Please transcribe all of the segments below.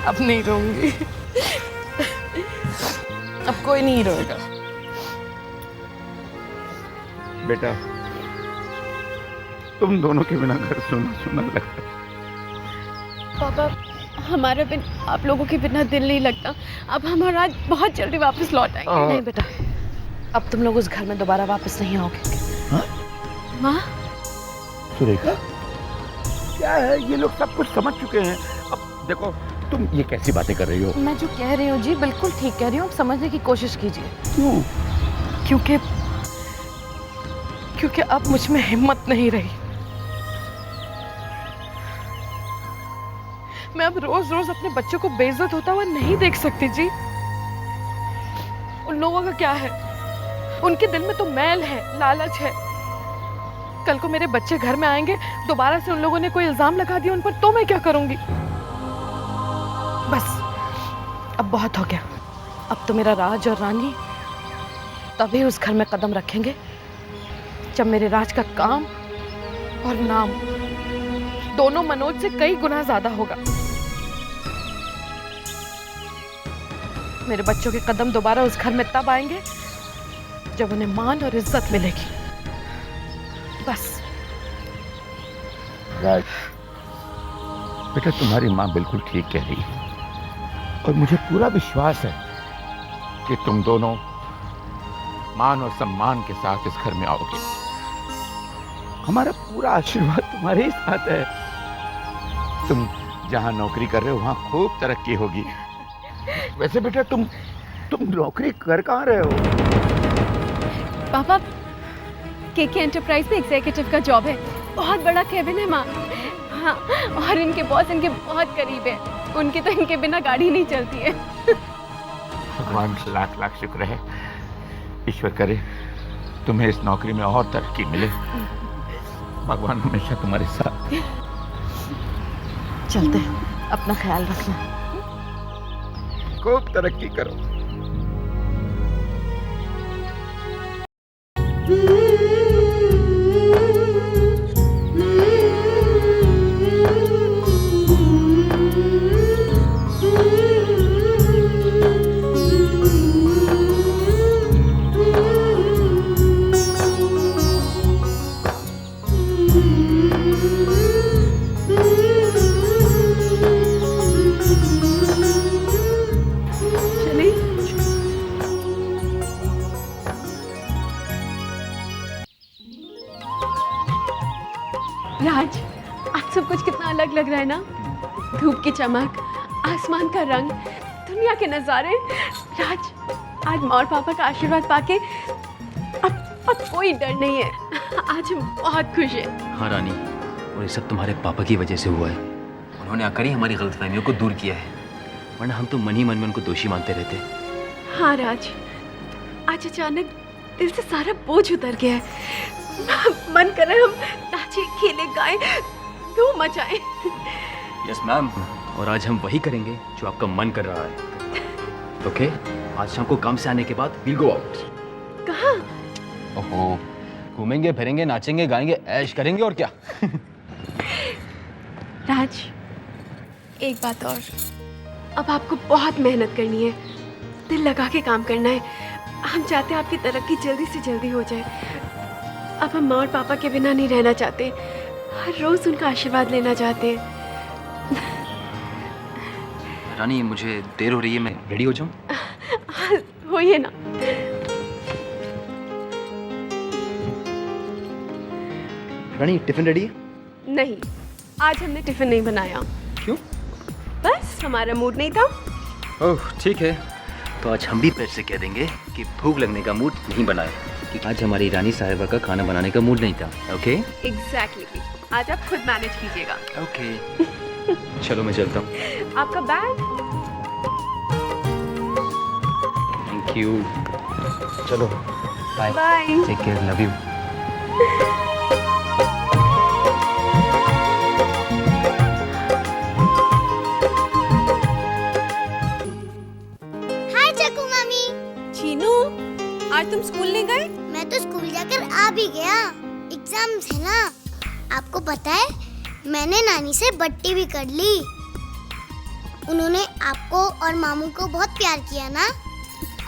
अब नहीं रोऊंगी, अब कोई नहीं रोएगा। बेटा, तुम दोनों के बिना घर सुना सुना लगता। पापा, हमारा बिन आप लोगों के बिना दिल नहीं लगता। अब हम आज बहुत जल्दी वापस लौट आएंगे। नहीं बेटा, अब तुम लोग उस घर में दोबारा वापस नहीं आओगे। हाँ? माँ? सुरेखा, क्या है, ये लोग सब कुछ समझ चुके हैं। अब देखो, तुम ये कैसी बातें कर रही हो? मैं जो कह रही हूँ जी बिल्कुल ठीक कह रही हूँ, समझने की कोशिश कीजिए। क्यों? क्योंकि अब मुझ में हिम्मत नहीं रही। मैं अब रोज रोज अपने बच्चों को बेइज्जत होता हुआ नहीं देख सकती जी। उन लोगों का क्या है, उनके दिल में तो मैल है, लालच है। कल को मेरे बच्चे घर में आएंगे, दोबारा से उन लोगों ने कोई इल्जाम लगा दिया उन पर, तो मैं क्या करूंगी? बस अब बहुत हो गया। अब तो मेरा राज और रानी तभी उस घर में कदम रखेंगे जब मेरे राज का काम और नाम दोनों मनोज से कई गुना ज्यादा होगा। मेरे बच्चों के कदम दोबारा उस घर में तब आएंगे जब उन्हें मान और इज्जत मिलेगी। बस। राज, बेटा तुम्हारी माँ बिल्कुल ठीक कह रही है और मुझे पूरा विश्वास है कि तुम दोनों मान और सम्मान के साथ इस घर में आओगे। हमारा पूरा आशीर्वाद तुम्हारे ही साथ है। तुम जहाँ नौकरी कर रहे हो वहाँ खूब तरक्की होगी। वैसे बेटा तुम नौकरी कर कहाँ रहे हो? पापा, केके एंटरप्राइज में एग्जीक्यूटिव का जॉब है। बहुत बड़ा केबिन है माँ। हाँ, और इनके बॉस इनके बहुत करीब है। उनके तो इनके बिना गाड़ी नहीं चलती है। भगवान से लाख लाख शुक्र है। ईश्वर करे तुम्हें इस नौकरी में और तरक्की मिले। भगवान हमेशा तुम्हारे साथ। चलते हैं, अपना ख्याल रखना। खूब तरक्की करो। राज, आज सब कुछ कितना अलग लग रहा है ना। धूप की चमक, आसमान का रंग, दुनिया के नज़ारे। राज, आज माँ और पापा का आशीर्वाद पाके अब कोई डर नहीं है। आज हम बहुत खुश हैं। हाँ रानी, और ये सब तुम्हारे पापा की वजह से हुआ है। उन्होंने आकर ही हमारी गलतफहमियों को दूर किया है, वरना हम तो मन ही मन में उनको दोषी मानते रहते। हाँ राज, आज अचानक दिल से सारा बोझ उतर गया है। मन कर रहा है हम नाचे, खेले, गाए, धूम मचाए। यस मैम, और आज हम वही करेंगे जो आपका मन कर रहा है। ओके, आज शाम को काम से आने के बाद वील गो आउट। कहाँ? ओहो, घूमेंगे, फिरेंगे, नाचेंगे, गाएंगे, ऐश करेंगे और क्या। राज, एक बात और, अब आपको बहुत मेहनत करनी है, दिल लगा के काम करना है। हम चाहते हैं आपकी तरक्की जल्दी से जल्दी हो जाए। अब हम माँ और पापा के बिना नहीं रहना चाहते, हर रोज उनका आशीर्वाद लेना चाहते हैं। रानी, मुझे देर हो रही है, मैं रेडी हो जाऊं? होइए ना। रानी, टिफिन रेडी है? नहीं, आज हमने टिफिन नहीं बनाया। क्यों? बस हमारा मूड नहीं था। ओह ठीक है, तो आज हम भी पेट से कह देंगे कि भूख लगने का मूड नहीं बनाए, कि आज हमारी रानी साहिबा का खाना बनाने का मूड नहीं था। ओके? एग्जैक्टली। आज आप खुद मैनेज कीजिएगा। ओके। चलो मैं चलता हूँ। आपका बैग। Thank you. चलो bye. Bye. Take care, love you. Hi चकू मम्मी। चीनू, आज तुम स्कूल नहीं गए? मैं तो स्कूल जाकर आ भी गया। एग्जाम्स है ना। आपको पता है मैंने नानी से बट्टी भी कर ली। उन्होंने आपको और मामू को बहुत प्यार किया ना।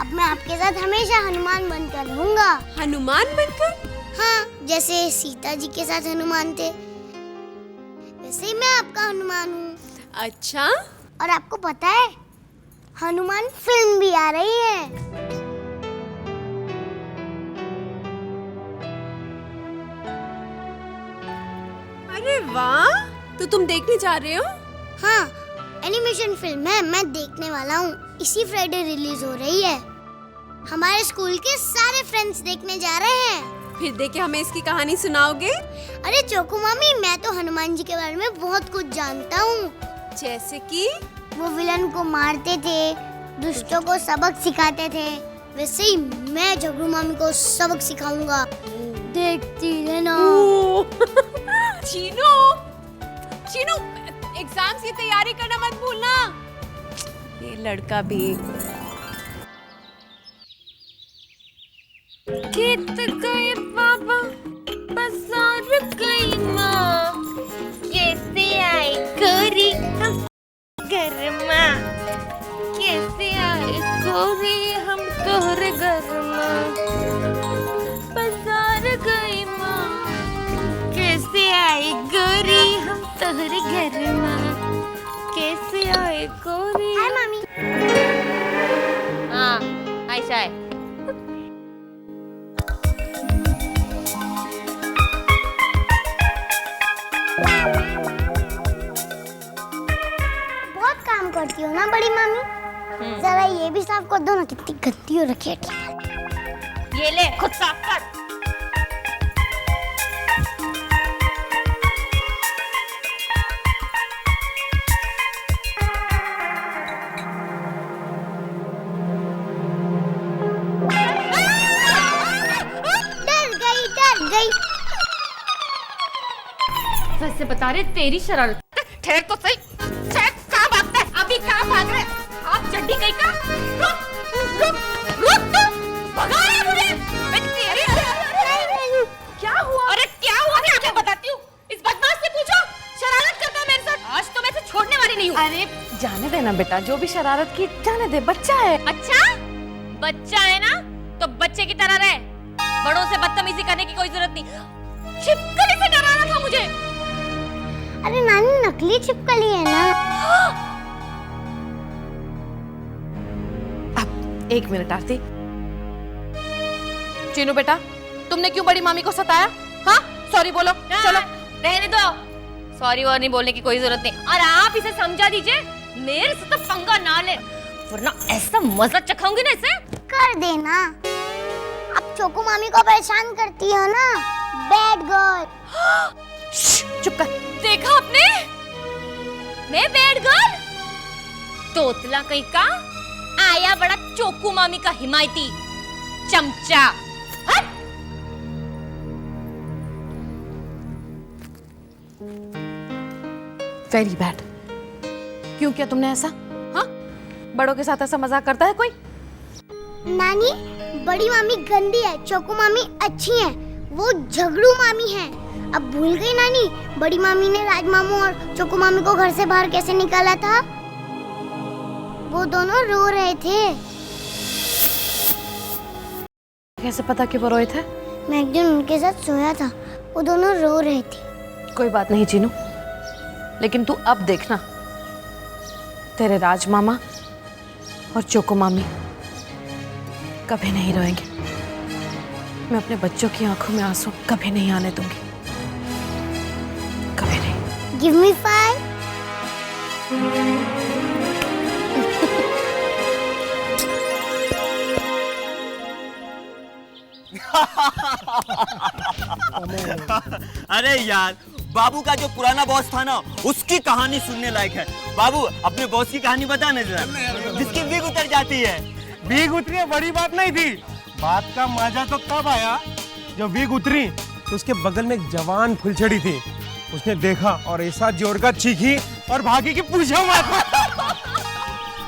अब मैं आपके साथ हमेशा हनुमान बनकर रहूंगा। हनुमान बनकर? हाँ, जैसे सीता जी के साथ हनुमान थे वैसे ही मैं आपका हनुमान हूँ। अच्छा। और आपको पता है हनुमान फिल्म भी आ रही है। अरे वाह, तो तुम देखने जा रहे हो? हाँ, एनिमेशन फिल्म है, मैं देखने वाला हूँ। इसी फ्राइडे रिलीज हो रही है। हमारे स्कूल के सारे फ्रेंड्स देखने जा रहे हैं। फिर देखे हमें इसकी कहानी सुनाओगे? अरे चोकू मामी, मैं तो हनुमान जी के बारे में बहुत कुछ जानता हूँ। जैसे कि? वो विलन को मारते थे, दुष्टों को सबक सिखाते थे। वैसे ही मैं झगड़ू मामी को सबक सिखाऊंगा। देखती रहना। चीनू, चीनू, एग्जाम्स की तैयारी करना मत भूलना। ये लड़का भी। खेत गए बाबा, बाजार गई माँ, कैसे आए गोरी हम घर माँ, कैसे आए गोरी हम तोहरे घर माँ, बाजार गई माँ, कैसे आए गोरी हम तोहरे घर माँ, कैसे आए गोरी। हाय मामी। हाँ, ऐसा है। बहुत काम करती हो ना बड़ी मामी। जरा ये भी साफ कर दो ना, कितनी गंदी हो रखी है। ये ले, खुद साफ कर। डर गई। वैसे बता रहे तेरी शरारत। ठहर तो सही। ठहर, कहाँ भागता है? अभी कहाँ भाग रहे? आप चड्डी कहीं का? रुक तू! भगा रही है मुझे। मैं तेरी। क्या हुआ? अरे क्या हुआ? मैं आपको बताती हूँ। इस बदमाश से पूछो। शरारत करता है मेरे साथ। आज तो मैं इसे छोड़ने वाली नहीं हूँ। अरे जाने देना बेटा, जो भी शरारत की जाने दे, बच्चा है। अच्छा, बच्चा है ना, तो बच्चे की तरह रहे। बड़ों से बदतमीजी करने की कोई जरूरत नहीं। छिपकली से डराना था मुझे। अरे नानी, नकली छिपकली है ना। अब एक मिनट आरती। चीनू बेटा, तुमने क्यों बड़ी मामी को सताया? हाँ, सॉरी बोलो। चलो रहने दो। सॉरी और नहीं बोलने की कोई जरूरत नहीं। और आप इसे समझा दीजिए, मेरे से तो पंगा ना ले, वरना ऐसा मजा चखाऊंगी ना इसे। कर देना। अब चोकू मामी को परेशान करती हो ना, बैड गर्ल। चुप कर। देखा आपने? मैं बैड गर्ल? तोतला कहीं का आया बड़ा चोकू मामी का हिमायती चमचा। हट! Very bad. क्यों किया तुमने ऐसा? हाँ, बड़ों के साथ ऐसा मजाक करता है कोई? नानी, बड़ी मामी गंदी है, चोकू मामी अच्छी है। वो झगड़ू मामी है। अब भूल गई नानी, बड़ी मामी ने राज मामू और चोकू मामी को घर से बाहर कैसे निकाला था? वो दोनों रो रहे थे। कैसे पता कि वो रोए थे? मैं एक दिन उनके साथ सोया था, वो दोनों रो रहे थे। कोई बात नहीं चीनू, लेकिन तू अब देखना, तेरे राज मामा और चोको मामी कभी नहीं रोएंगे। मैं अपने बच्चों की आंखों में आंसू कभी नहीं आने दूंगी, कभी नहीं। Give me 5. अरे यार, बाबू का जो पुराना बॉस था ना, उसकी कहानी सुनने लायक है। बाबू, अपने बॉस की कहानी बता ना जरा, जिसकी विग उतर जाती है। विग उतरी बड़ी बात नहीं थी। बात का मजा तो तब आया जब विग उतरी तो उसके बगल में एक जवान फुलछड़ी थी। उसने देखा और ऐसा जोर का चीखी और भागी कि पूछो मत।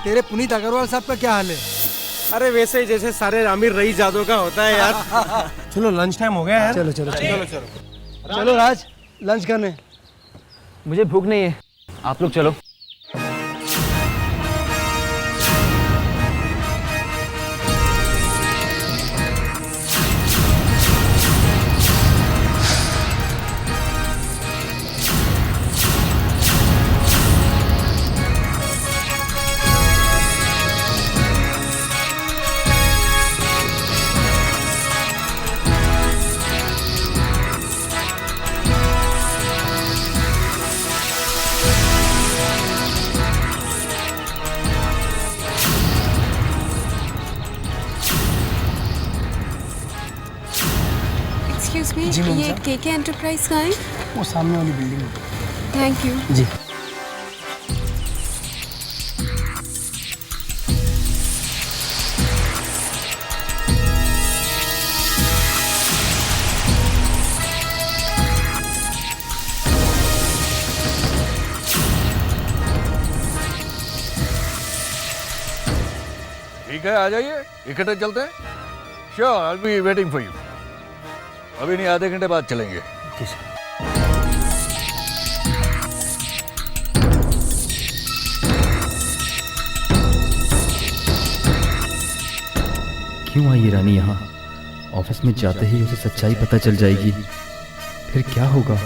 तेरे पुनीत अग्रवाल साहब का क्या हाल है? अरे वैसे ही जैसे सारे आमिर रईस जादव का होता है यार। चलो लंच टाइम हो गया है। चलो चलो चलो चलो चलो राज, लंच करने। मुझे भूख नहीं है, आप लोग चलो। एक्सक्यूज मी, ये केके एंटरप्राइज का है? वो सामने वाली बिल्डिंग में। Thank you. जी। ठीक है, आ जाइए, इकट्ठे चलते हैं। Sure, I will be waiting for you. अभी नहीं, आधे घंटे बाद चलेंगे। क्यों आई ये रानी यहाँ? ऑफिस में जाते ही उसे सच्चाई पता चल जाएगी, फिर क्या होगा?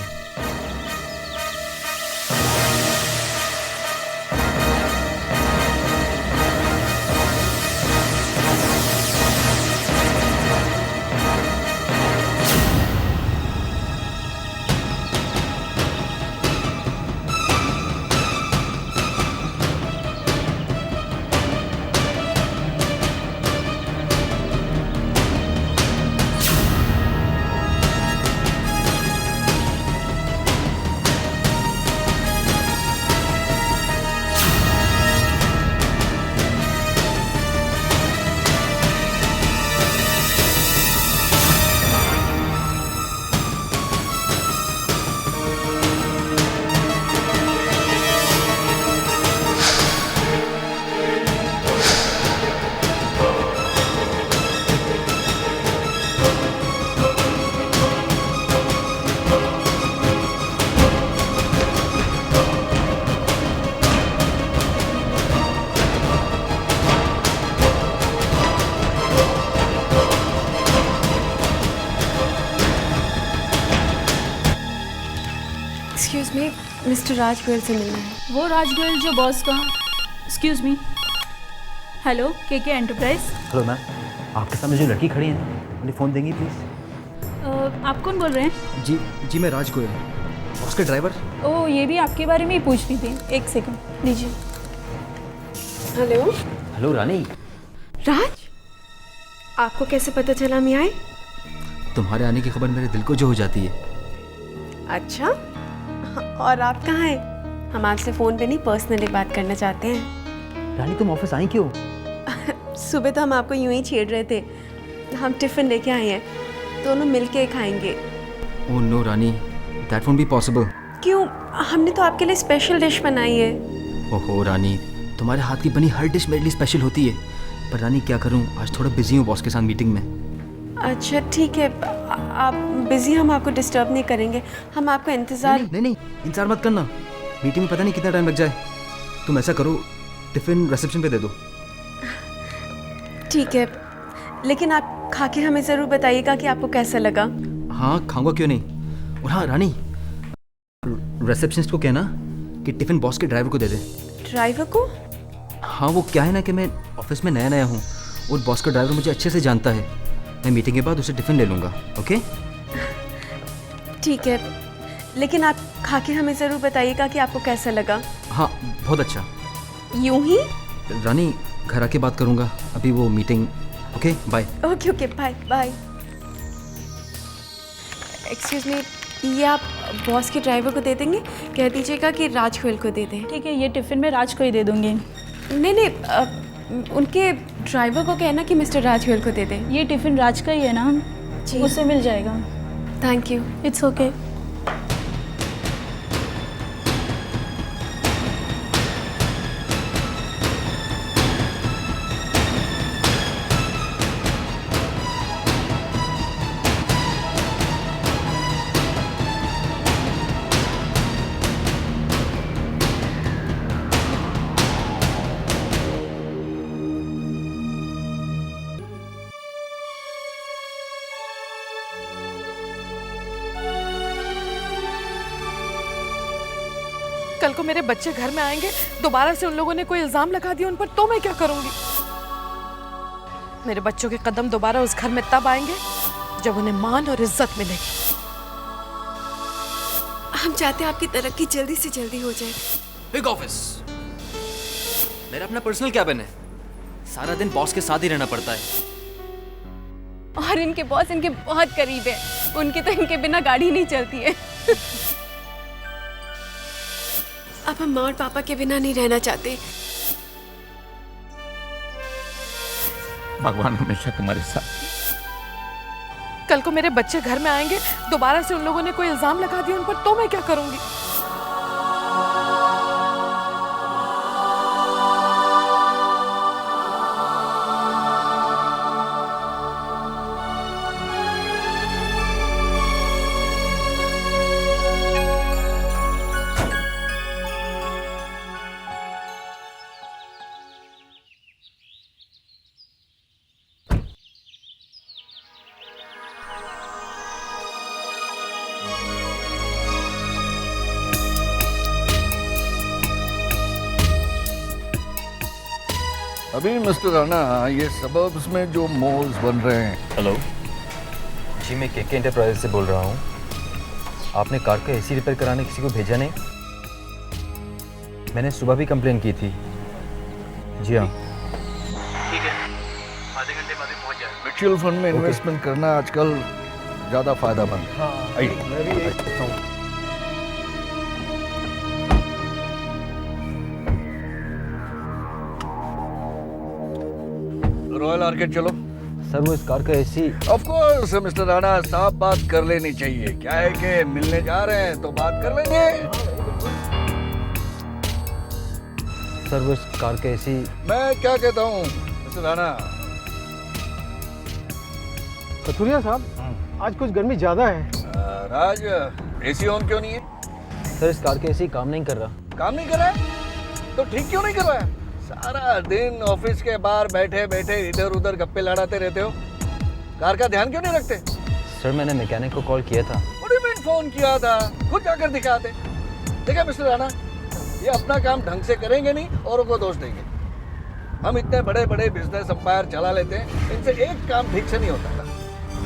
Excuse me, mister Raj Goyal से मिलना है। वो राज गोयल जो बॉस का। Excuse me. Hello, KK enterprise. Hello ma'am, आपके सामने जो लड़की खड़ी है उन्हें फ़ोन देंगी प्लीज़? आप कौन बोल रहे हैं? जी मैं राज गोयल, बॉस के ड्राइवर। ओ, ये भी आपके बारे में ही पूछ रही थी। एक सेकंड लीजिए। हेलो। हेलो रानी। राज, आपको कैसे पता चला हम यहाँ आए? तुम्हारे आने की खबर मेरे दिल को जो हो जाती है। अच्छा, और आप कहाँ हैं? हम आपसे फ़ोन पे नहीं, पर्सनली बात करना चाहते हैं। रानी तुम ऑफिस आई क्यों? सुबह तो हम आपको यूं ही छेड़ रहे थे। हम टिफ़िन लेके आए हैं, दोनों मिलके खाएंगे। Oh no Rani, that won't be possible. क्यों? हमने तो आपके लिए स्पेशल डिश बनाई है। ओहो रानी, तुम्हारे हाथ की बनी हर डिश मेरे लिए स्पेशल होती है, पर रानी क्या करूं, आज थोड़ा बिजी हूँ बॉस के साथ मीटिंग में। अच्छा ठीक है, आप बिजी, हम आपको डिस्टर्ब नहीं करेंगे। हम आपका इंतज़ार। नहीं, इंतजार मत करना, मीटिंग में पता नहीं कितना टाइम लग जाए। तुम ऐसा करो, टिफ़िन रिसेप्शन पे दे दो। ठीक है, लेकिन आप खा के हमें ज़रूर बताइएगा कि आपको कैसा लगा। हाँ खाऊंगा, क्यों नहीं। और हाँ रानी, रिसेप्शनिस्ट को कहना कि टिफ़िन बॉस के ड्राइवर को दे दे। ड्राइवर को? हाँ, वो क्या है ना कि मैं ऑफिस में नया हूँ और बॉस का ड्राइवर मुझे अच्छे से जानता है। मैं मीटिंग के बाद उसे टिफ़िन ले लूँगा। ओके ठीक है, लेकिन आप खा के हमें ज़रूर बताइएगा कि आपको कैसा लगा। हाँ बहुत अच्छा। यूं ही? रानी घर आके बात करूँगा, अभी वो meeting. Okay bye. Okay okay bye bye. Excuse me, ये आप बॉस के ड्राइवर को दे देंगे? कह दीजिएगा कि राज गोयल को दे दें। ठीक है, ये टिफ़िन में राज को ही दे दूँगी। नहीं, उनके ड्राइवर को कहना कि मिस्टर राज गोयल को दे दें। ये टिफ़िन राज का ही है ना? जी, उससे मिल जाएगा। Thank you. It's okay. कल को मेरे बच्चे घर में आएंगे, दोबारा से उन लोगों ने कोई इल्जाम लगा दिया उन पर, तो मैं क्या करूंगी? मेरे बच्चों के कदम दोबारा उस घर में तब आएंगे जब उन्हें मान और इज्जत मिलेगी। हम चाहते हैं आपकी तरक्की जल्दी से जल्दी हो जाए। बिग ऑफिस, मेरा अपना पर्सनल कैबिन है, सारा दिन बॉस के साथ ही रहना पड़ता है। और इनके बॉस इनके बहुत करीब है, उनकी तो इनके बिना गाड़ी नहीं चलती है। अब हम माँ और पापा के बिना नहीं रहना चाहते। भगवान हमेशा तुम्हारे साथ। कल को मेरे बच्चे घर में आएंगे, दोबारा से उन लोगों ने कोई इल्जाम लगा दिया उन पर, तो मैं क्या करूंगी? अभी मिस्टर राणा, ये सबर्ब्स में जो मॉल्स बन रहे हैं। हेलो जी, मैं केके एंटरप्राइज से बोल रहा हूँ। आपने कार का एसी रिपेयर कराने किसी को भेजा नहीं? मैंने सुबह भी कंप्लेन की थी। जी हाँ, ठीक है, आधे घंटे बाद पहुँच जाए। म्यूचुअल फंड में इन्वेस्टमेंट करना आजकल ज़्यादा फायदेमंद है। हाँ, मैं भी यही सोचता हूँ। रॉयल आर्केड चलो। सर वो इस कार का AC. Of course mister Rana, साफ बात कर लेनी चाहिए। क्या है कि मिलने जा रहे हैं तो बात कर लेंगे। सर वो इस कार का एसी। मैं क्या कहता हूँ मिस्टर राणा। कथुरिया साहब, आज कुछ गर्मी ज्यादा है। राज, एसी ऑन क्यों नहीं है? सर इस कार का एसी काम नहीं कर रहा। काम नहीं कर रहा है तो ठीक क्यों नहीं कर रहा है? सारा दिन ऑफिस के बाहर बैठे बैठे इधर उधर गप्पे लड़ाते रहते हो, कार का ध्यान क्यों नहीं रखते? सर मैंने मैकेनिक को कॉल किया था। What do you mean phone किया था? खुद जाकर दिखाते। देखा मिस्टर राणा, ये अपना काम ढंग से करेंगे नहीं, औरों को दोष देंगे। हम इतने बड़े बड़े बिजनेस एम्पायर चला लेते हैं, इनसे एक काम ठीक से नहीं होता था।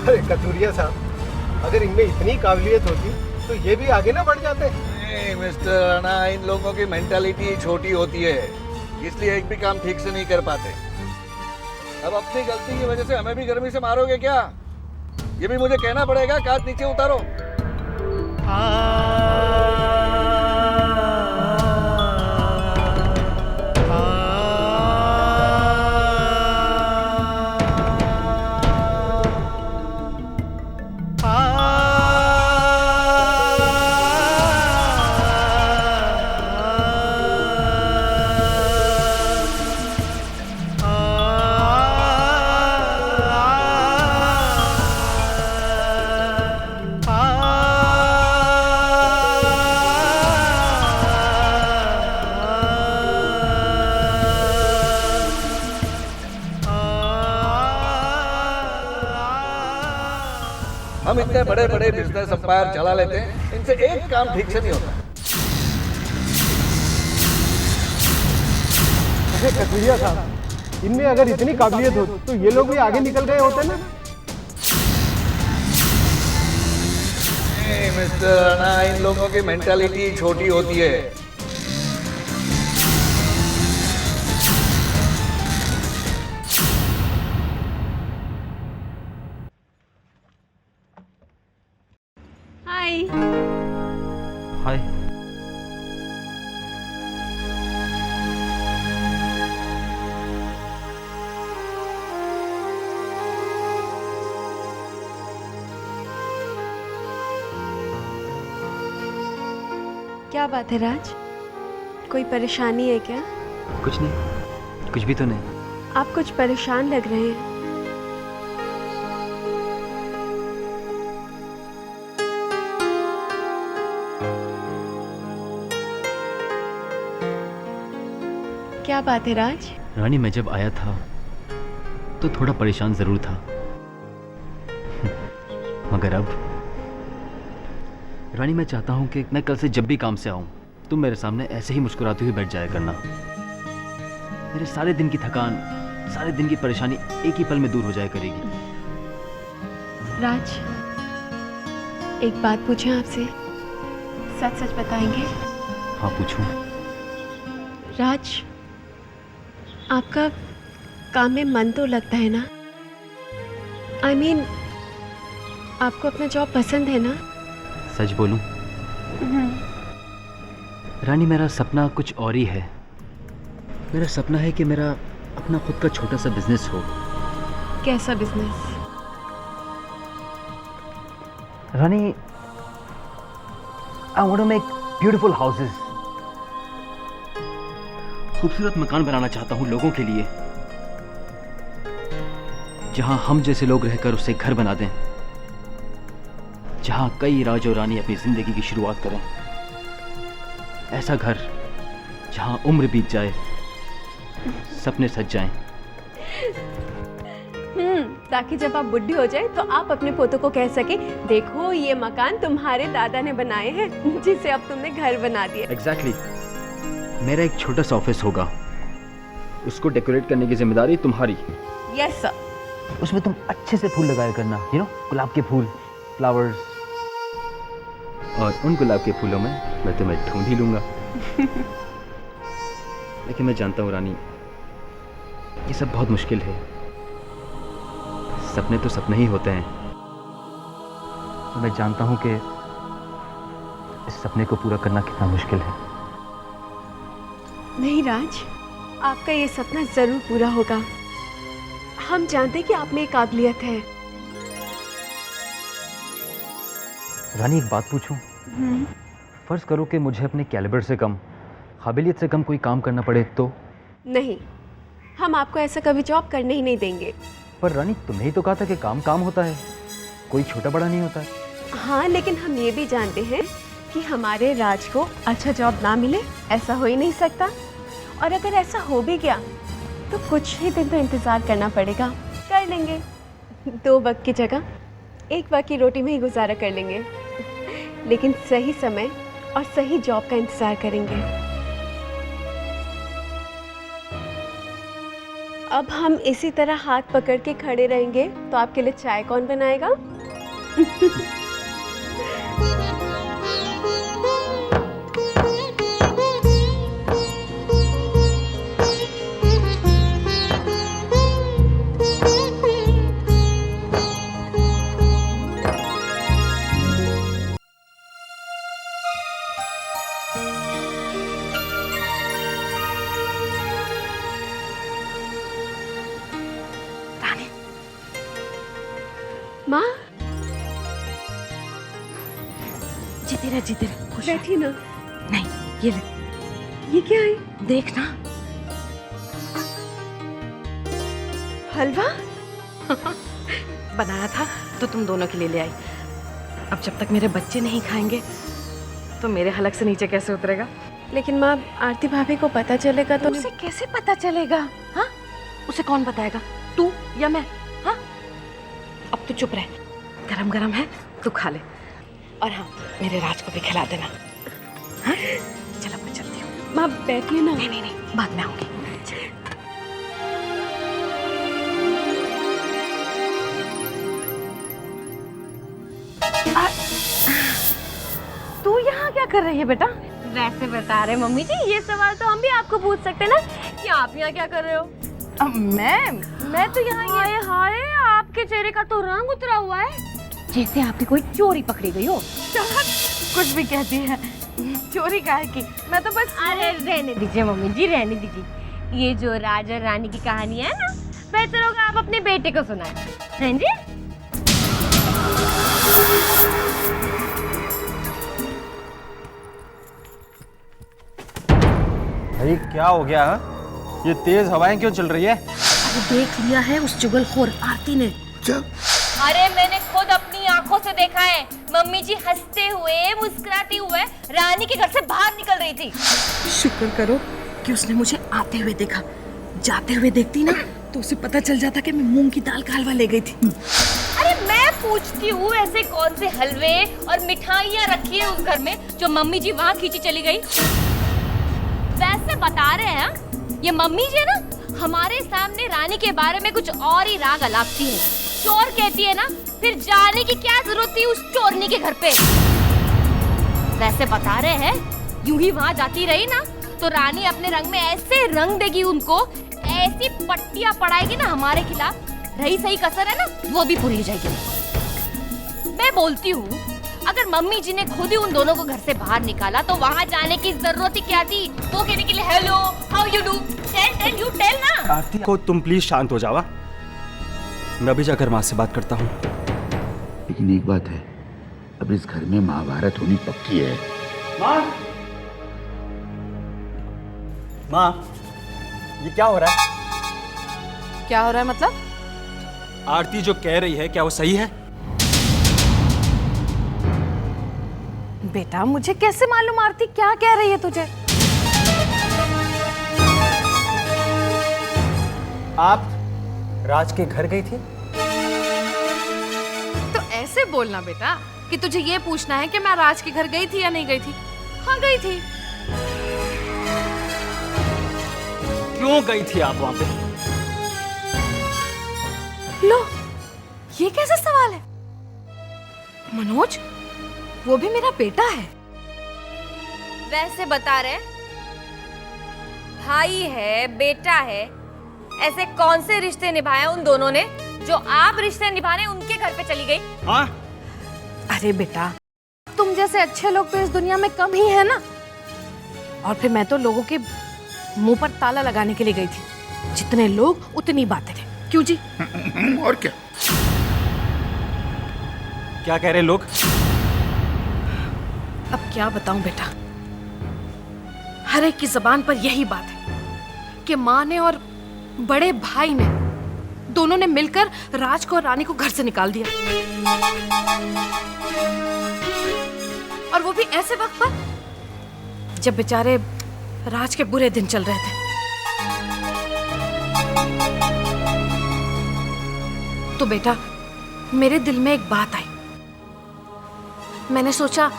अरे कथुरिया साहब, अगर इनमें इतनी काबिलियत होती तो ये भी आगे ना बढ़ जाते। नहीं मिस्टर राणा, इन लोगों की मेंटालिटी छोटी होती है, इसलिए एक भी काम ठीक से नहीं कर पाते। अब अपनी गलती की वजह से हमें भी गर्मी से मारोगे क्या? ये भी मुझे कहना पड़ेगा, कांच नीचे उतारो। हम इतने बड़े बड़े बिजनेस एम्पायर चला लेते हैं, इनसे एक काम ठीक से नहीं होता। अरे कथुरिया साहब, इनमें अगर इतनी काबिलियत हो तो ये लोग भी आगे निकल गए होते ना। नहीं मिस्टर राणा, इन लोगों की मेंटालिटी छोटी होती है। हाय। हाय। क्या बात है राज, कोई परेशानी है क्या? कुछ नहीं, कुछ भी तो नहीं। आप कुछ परेशान लग रहे हैं। क्या बात है राज? रानी, मैं जब आया था तो थोड़ा परेशान जरूर था, मगर अब रानी मैं चाहता हूँ कि मैं कल से जब भी काम से आऊँ तुम मेरे सामने ऐसे ही मुस्कुराती हुई बैठ जाया करना। मेरे सारे दिन की थकान, सारे दिन की परेशानी एक ही पल में दूर हो जाया करेगी। राज, एक बात पूछें आपसे, सच सच बताएंगे? हाँ पूछूं। राज, आपका काम में मन तो लगता है ना? I mean, आपको अपना जॉब पसंद है ना? सच बोलूं रानी, मेरा सपना कुछ और ही है। मेरा सपना है कि मेरा अपना खुद का छोटा सा बिजनेस हो। कैसा business? Rani, I want to make beautiful houses। खूबसूरत मकान बनाना चाहता हूं लोगों के लिए, जहां हम जैसे लोग रहकर उसे घर बना दें, जहां कई राज और रानी अपनी जिंदगी की शुरुआत करें। ऐसा घर जहां उम्र बीत जाए, सपने सज जाएं। ताकि जब आप बुढ़ी हो जाए तो आप अपने पोतों को कह सके, देखो ये मकान तुम्हारे दादा ने बनाए हैं, जिसे अब तुमने घर बना दिया। Exactly। मेरा एक छोटा सा ऑफिस होगा, उसको डेकोरेट करने की जिम्मेदारी तुम्हारी। Yes sir. उसमें तुम अच्छे से फूल लगाया करना, गुलाब के फूल, फ्लावर्स। और उन गुलाब के फूलों में मैं तुम्हें ढूंढ ही लूंगा। लेकिन मैं जानता हूँ रानी, ये सब बहुत मुश्किल है। सपने तो सपने ही होते हैं। तो मैं जानता हूँ कि इस सपने को पूरा करना कितना मुश्किल है। नहीं राज, आपका ये सपना जरूर पूरा होगा। हम जानते हैं कि आप में काबिलियत है। रानी, एक बात पूछूं? फर्ज करो कि मुझे अपने कैलिबर से कम, काबिलियत से कम कोई काम करना पड़े तो? नहीं, हम आपको ऐसा कभी जॉब करने ही नहीं देंगे। पर रानी, तुमने ही तो कहा था कि काम काम होता है, कोई छोटा बड़ा नहीं होता है। हाँ, लेकिन हम ये भी जानते हैं कि हमारे राज को अच्छा जॉब ना मिले, ऐसा हो ही नहीं सकता। और अगर ऐसा हो भी गया तो कुछ ही दिन तो इंतज़ार करना पड़ेगा, कर लेंगे। 2 वक्त की जगह 1 वक्त की रोटी में ही गुजारा कर लेंगे, लेकिन सही समय और सही जॉब का इंतज़ार करेंगे। अब हम इसी तरह हाथ पकड़ के खड़े रहेंगे तो आपके लिए चाय कौन बनाएगा? माँ, जीती रह खुश रह। बैठी ना। नहीं, ये ले, ये क्या है? देखना। हलवा? बनाया था तो तुम दोनों के लिए ले आई। अब जब तक मेरे बच्चे नहीं खाएंगे तो मेरे हलक से नीचे कैसे उतरेगा? लेकिन माँ, आरती भाभी को पता चलेगा तो उसे कैसे पता चलेगा? हाँ, उसे कौन बताएगा, तू या मैं? हाँ, अब तू चुप रह, गरम गरम है तू खा ले। और हाँ, मेरे राज को भी खिला देना। हाँ, चलो मैं चलती हूँ। माँ बैठिए ना। नहीं नहीं नहीं, बाद में आऊंगी। तू यहाँ क्या कर रही है बेटा? वैसे बता रहे मम्मी जी, ये सवाल तो हम भी आपको पूछ सकते ना कि आप यहाँ क्या कर रहे हो? मैं तो यहाँ हाय हाय, आपके चेहरे का तो रंग उतरा हुआ है, जैसे आपकी कोई चोरी पकड़ी गई हो। कुछ भी कहती है, चोरी काहे की? मैं तो बस। अरे रहने दीजिए मम्मी जी, रहने दीजिए। ये जो राजा रानी की कहानी है ना, बेहतर होगा आप अपने बेटे को सुनाएं। हैं जी? भाई क्या हो गया? ये तेज हवाएं क्यों चल रही है? अरे देख लिया है उस चुगलखोर आरती ने। अरे मैंने खुद अपनी आंखों से देखा है, मम्मी जी हंसते हुए मुस्कुराती हुए रानी के घर से बाहर निकल रही थी। शुक्र करो कि उसने मुझे आते हुए देखा, जाते हुए देखती ना तो उसे पता चल जाता कि मैं मूंग की दाल का हलवा ले गई थी। अरे मैं पूछती हूँ, ऐसे कौन से हलवे और मिठाइयाँ रखी है उस घर में जो मम्मी जी वहाँ खींची चली गई? बता रहे हैं ये मम्मी जी ना हमारे सामने रानी के बारे में कुछ और ही राग अलापती है। चोर कहती है ना, फिर जाने की क्या जरूरत थी उस चोरनी के घर पे। वैसे बता रहे हैं यूं ही वहां जाती रही ना तो रानी अपने रंग में ऐसे रंग देगी उनको, ऐसी पट्टियां पड़ाएगी ना हमारे खिलाफ, रही सही कसर है ना वो भी पूरी हो जाएगी। मैं बोलती हूँ अगर मम्मी जी ने खुद ही उन दोनों को घर से बाहर निकाला तो वहाँ जाने की जरूरत ही क्या थी? वो कहने के लिए hello how you do, tell you tell ना। आरती को तुम प्लीज शांत हो जावा, मैं अभी जाकर माँ से बात करता हूँ। लेकिन एक बात है, अब इस घर में महाभारत होनी पक्की है। माँ, माँ, ये क्या हो रहा है? क्या हो रहा है मतलब? आरती जो कह रही है क्या वो सही है? बेटा मुझे कैसे मालूम आरती क्या कह रही है तुझे? आप राज के घर गई थी? तो ऐसे बोलना बेटा कि तुझे ये पूछना है कि मैं राज के घर गई थी या नहीं गई थी। हाँ गई थी। क्यों गई थी आप वहां पे? लो ये कैसा सवाल है मनोज, वो भी मेरा बेटा है। वैसे बता रहे भाई है बेटा है, ऐसे कौन से रिश्ते निभाए उन दोनों ने जो आप रिश्ते निभाने उनके घर पे चली गई? हाँ? अरे बेटा तुम जैसे अच्छे लोग तो इस दुनिया में कम ही है ना। और फिर मैं तो लोगों के मुंह पर ताला लगाने के लिए गई थी, जितने लोग उतनी बातें थे। क्यों जी? और क्या क्या कह रहे लोग? अब क्या बताऊं बेटा, हर एक की जबान पर यही बात है कि माँ ने और बड़े भाई ने दोनों ने मिलकर राज को और रानी को घर से निकाल दिया, और वो भी ऐसे वक्त पर जब बेचारे राज के बुरे दिन चल रहे थे। तो बेटा मेरे दिल में एक बात आई, मैंने सोचा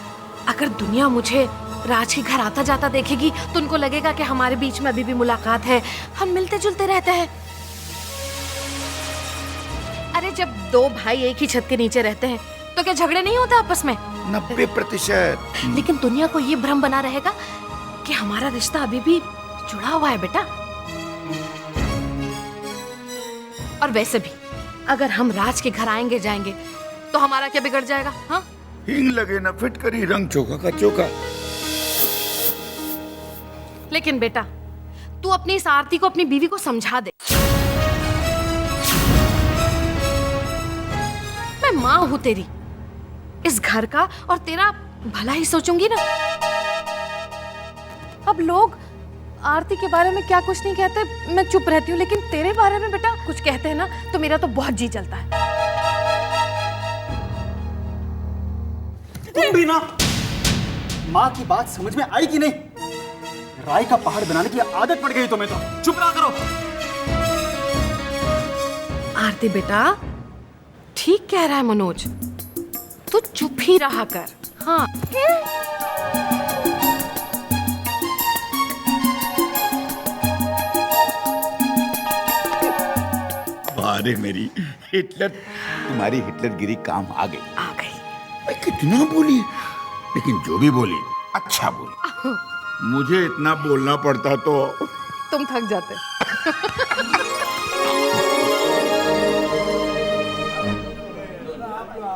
अगर दुनिया मुझे राज के घर आता जाता देखेगी तो उनको लगेगा कि हमारे बीच में अभी भी मुलाकात है, हम मिलते जुलते रहते हैं। अरे जब दो भाई एक ही छत के नीचे रहते हैं तो क्या झगड़े नहीं होते आपस में? 90%। लेकिन दुनिया को ये भ्रम बना रहेगा कि हमारा रिश्ता अभी भी जुड़ा हुआ है बेटा। और वैसे भी अगर हम राज के घर आएंगे जाएंगे तो हमारा क्या बिगड़ जाएगा? हाँ हींग लगे ना फिटकरी, रंग चोखा का चोखा। लेकिन बेटा तू अपनी इस आरती को अपनी बीवी को समझा दे। मैं माँ हूं तेरी, इस घर का और तेरा भला ही सोचूंगी ना। अब लोग आरती के बारे में क्या कुछ नहीं कहते, मैं चुप रहती हूँ, लेकिन तेरे बारे में बेटा कुछ कहते हैं ना तो मेरा तो बहुत जी चलता है। तुम भी ना, माँ की बात समझ में आई कि नहीं? राई का पहाड़ बनाने की आदत पड़ गई तुम्हें तो। चुप रहा करो। आरती बेटा ठीक कह रहा है मनोज, तू चुप ही रहा कर। हाँ अरे मेरी हिटलर, तुम्हारी हिटलरगिरी काम आ गई। आ गई। मैं कितना बोली, लेकिन जो भी बोली अच्छा बोली। मुझे इतना बोलना पड़ता तो तुम थक जाते।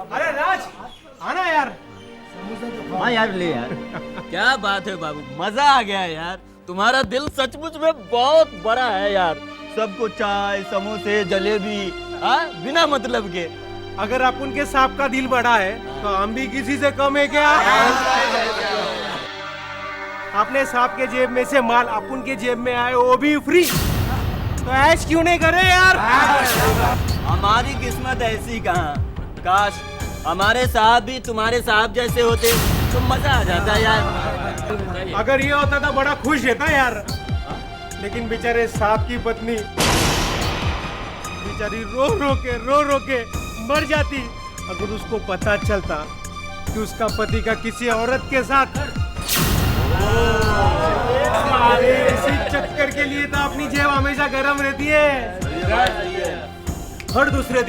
अरे राज आना यार। हाँ यार ले यार। क्या बात है बाबू, मजा आ गया यार। तुम्हारा दिल सचमुच में बहुत बड़ा है यार। सबको चाय समोसे जलेबी, हाँ बिना मतलब के। अगर अपन के सांप का दिल बड़ा है तो हम भी किसी से कम है क्या? अपने सांप के जेब में से माल अपन के जेब में आए वो भी फ्री, तो ऐश क्यों नहीं करे यार? हमारी किस्मत ऐसी कहाँ, काश हमारे साहब भी तुम्हारे साहब जैसे होते तो मजा आ जाता यार। अगर ये होता तो बड़ा खुश रहता यार, लेकिन बेचारे सांप की पत्नी बेचारी रो रो के मर जाती अगर उसको पता चलता कि उसका पति का किसी औरत के साथ लिए तो अपनी जेब हमेशा गर्म रहती है। हर दूसरे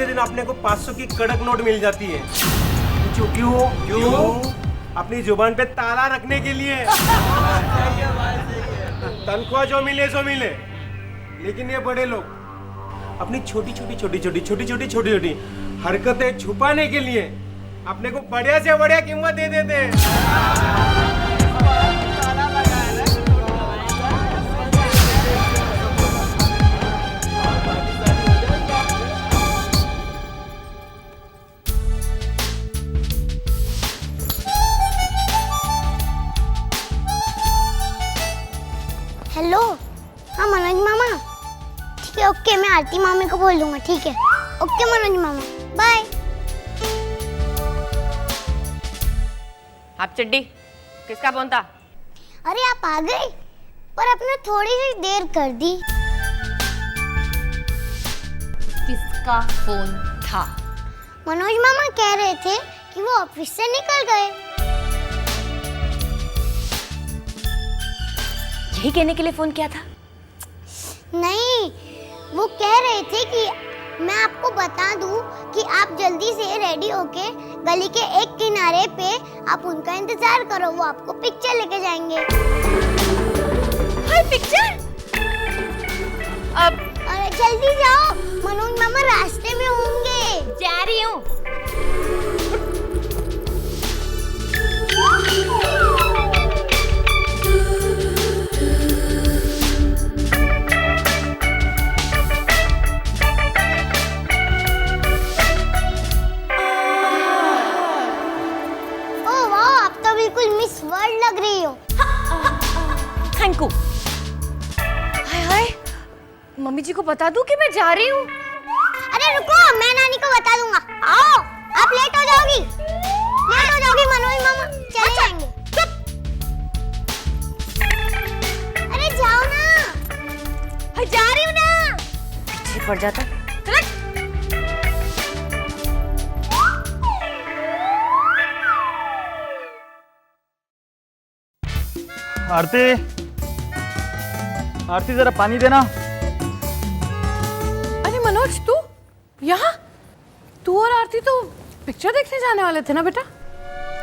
दिन अपने को 500 की कड़क नोट मिल जाती है। क्यों? अपनी जुबान पे ताला रखने के लिए। तनख्वाह जो मिले सो मिले, लेकिन ये बड़े लोग अपनी छोटी हरकतें छुपाने के लिए अपने को बढ़िया से बढ़िया कीमत दे देते हैं। हेलो, हाँ मनोज मामा। ठीक है, ओके, मैं आरती मामी को बोल दूंगा। ठीक है, ओके मनोज मामा, बाय। आप चड्डी किसका फोन था? अरे आप आ गए, पर आपने थोड़ी सी देर कर दी। किसका फोन था? मनोज मामा कह रहे थे कि वो ऑफिस से निकल गए। यही कहने के लिए फोन किया था? नहीं, वो कह रहे थे कि मैं आपको बता दूं कि आप जल्दी से रेडी होके गली के एक किनारे पे आप उनका इंतजार करो, वो आपको पिक्चर लेके जाएंगे। हाय पिक्चर? अब अरे जल्दी जाओ, मनोज मामा रास्ते में होंगे। जा रही हूँ। मिस वर्ल्ड लग रही हो। Thank you. हाय हाय, मम्मी जी को बता दूं कि मैं जा रही हूँ? अरे रुको, मैं नानी को बता दूंगा। आओ, आप लेट हो जाओगी मनोज मामा, चले जाएंगे। अरे जाओ ना। जा रही हूँ ना। पीछे पड़ जाता। चल। आरती जरा पानी देना। अरे मनोज, तू यहाँ? तू और आरती तो पिक्चर देखने जाने वाले थे ना बेटा?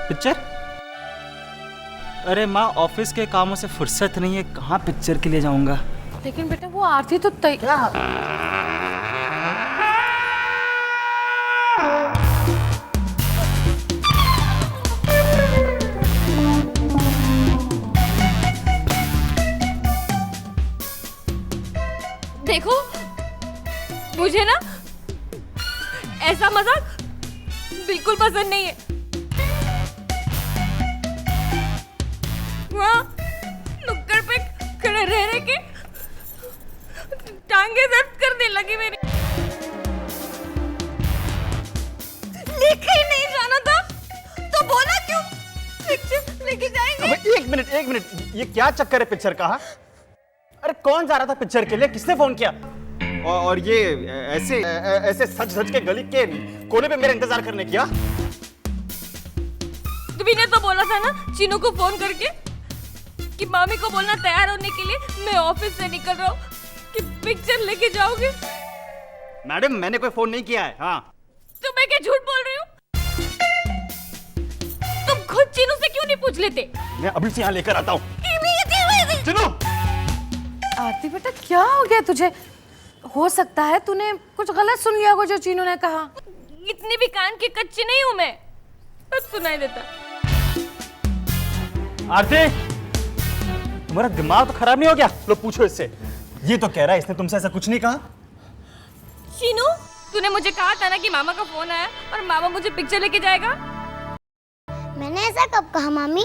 पिक्चर? अरे माँ, ऑफिस के कामों से फुर्सत नहीं है, कहाँ पिक्चर के लिए जाऊंगा। लेकिन बेटा वो आरती तो देखो, मुझे ना ऐसा मजाक बिल्कुल पसंद नहीं है। वहाँ नुक्कड़ पे खड़े रह के टांगे दर्द करने लगी मेरी। लेके ही नहीं जाना था तो बोला क्यों पिक्चर लेके जाएंगे? एक मिनट, ये क्या चक्कर है पिक्चर का? अरे कौन जा रहा था पिक्चर के लिए? किसने फोन किया? और ये ऐसे सच के गली के कोने पे मेरा इंतजार करने किया? तुम्ही ने तो बोला था ना चीनू को फोन करके कि मामी को बोलना तैयार होने के लिए मैं ऑफिस से निकल रहा हूँ, कि पिक्चर लेके जाओगे। मैडम, मैंने कोई फोन नहीं किया है। हाँ, तो मैं क्या झूठ बोल रही हूँ? तुम खुद चीनू से क्यों नहीं पूछ लेते? मैं अभी से यहाँ लेकर आता हूँ। चीनू! आरती बेटा, क्या हो गया तुझे? हो सकता है तूने कुछ गलत सुन लिया होगा जो चीनू ने कहा। इतनी भी कान की कच्ची नहीं हूँ मैं, सब सुनाई देता। आरती, तुम्हारा दिमाग तो खराब नहीं हो गया? लो पूछो इससे। ये तो कह रहा है इसने तुमसे ऐसा कुछ नहीं कहा। चीनू, तूने मुझे कहा था ना कि मामा का फोन आया और मामा मुझे पिक्चर लेके जाएगा। मैंने ऐसा कब कहा मामी?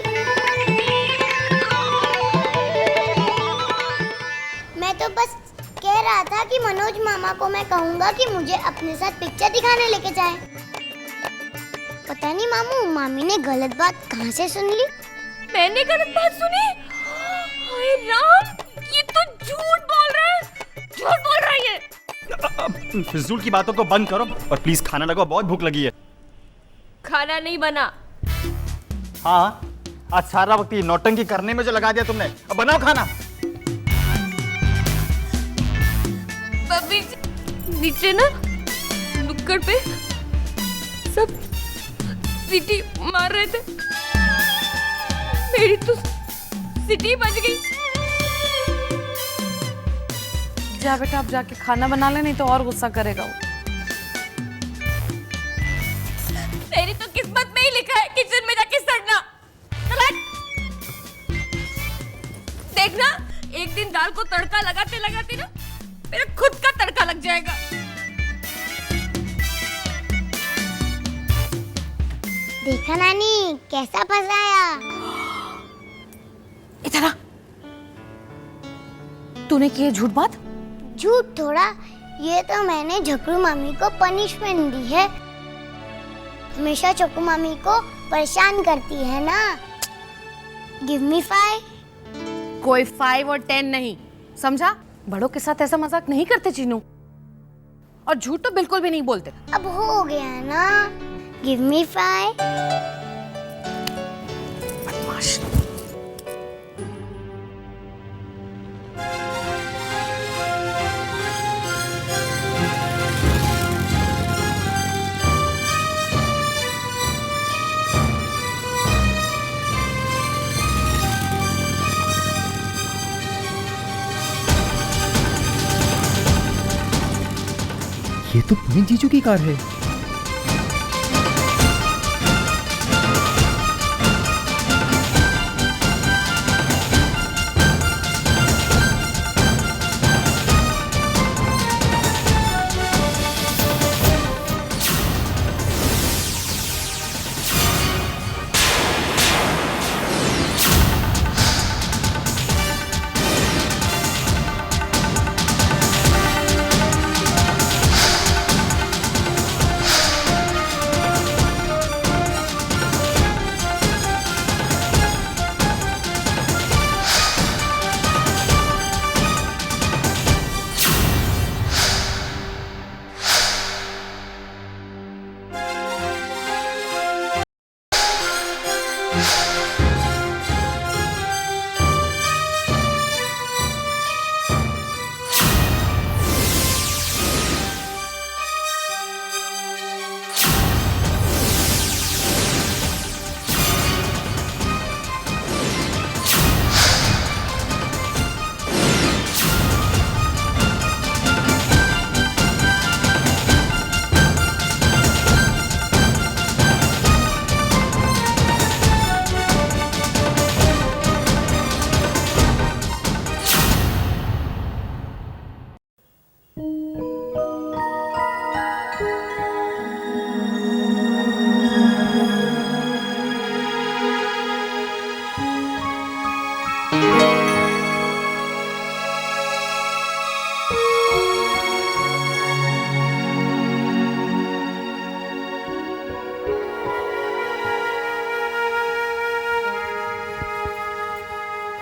मैं तो बस कह रहा था कि मनोज मामा को मैं कहूंगा कि मुझे अपने साथ पिक्चर दिखाने लेके जाए। पता नहीं मामू, मामी ने गलत बात कहाँ से सुन ली? मैंने गलत बात सुनी? हाय राम, ये तो झूठ बोल रहा है, झूठ बोल रहा है ये। फिजूल की बातों को बंद करो और प्लीज खाना लगाओ, बहुत भूख लगी है। खाना नहीं बना। हाँ, आज सारा वक्त ये नौटंकी करने में जो लगा दिया तुमने, अब बनाओ खाना। नीचे ना नुक्कड़ पे सब सीटी मार रहे थे, मेरी तो सीटी बज गई। जा बेटा, अब जाके खाना बना ले, नहीं तो और गुस्सा करेगा वो। तेरी तो किस्मत में ही लिखा है किचन में जाके सड़ना। देखना, एक दिन दाल को तड़का लगाते लगाते ना मेरा खुद का तड़का लग जाएगा। देखा नानी कैसा फंसाया। इधर आ। तूने किए झूठ बात? झूठ थोड़ा, ये तो मैंने झकड़ू मामी को पनिशमेंट दी है। हमेशा चोकू मामी को परेशान करती है ना। Give me 5। कोई 5 और 10 नहीं, समझा? बड़ों के साथ ऐसा मजाक नहीं करते चीनू, और झूठ तो बिल्कुल भी नहीं बोलते। अब हो गया ना, गिव मी 5। बदमाश। ये तो पुनीत जीजू की कार है।